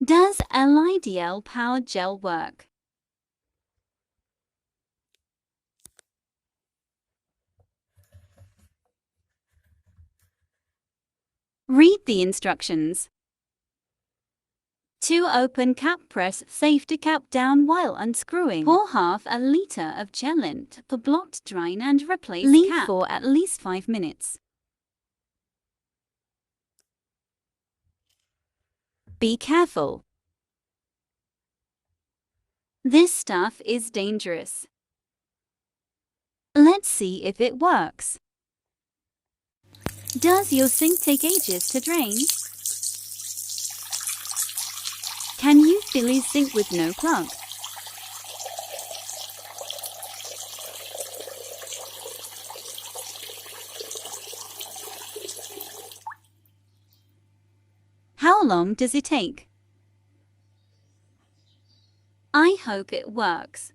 Does LIDL Power Gel work? Read the instructions. To open cap, press safety cap down while unscrewing. Pour half a liter of gel into the blocked drain and replace Leave cap for at least 5 minutes. Be careful. This stuff is dangerous. Let's see if it works. Does your sink take ages to drain? Can you fill your sink with no plug? How long does it take? I hope it works.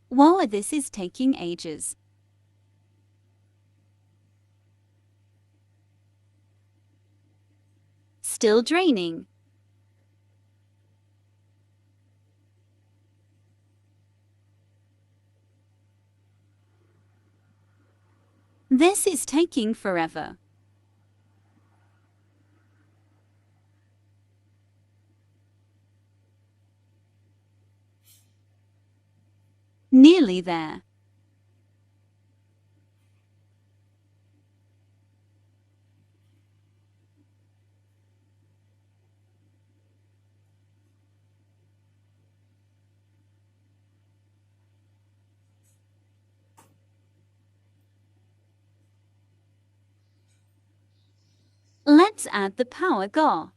Whoa, this is taking ages. Still draining. This is taking forever. Nearly there. Let's add the power gel.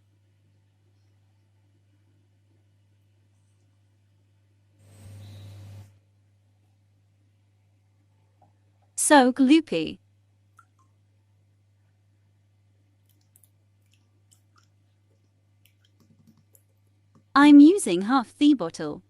So gloopy. I'm using half the bottle.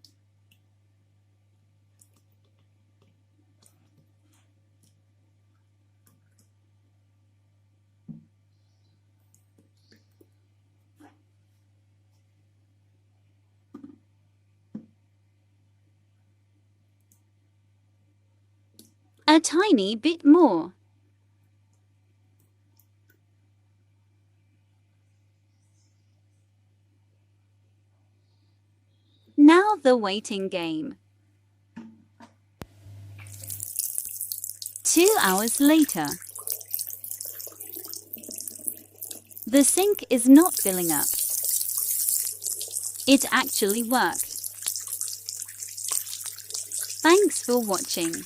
A tiny bit more. Now the waiting game. 2 hours later. The sink is not filling up. It actually worked. Thanks for watching.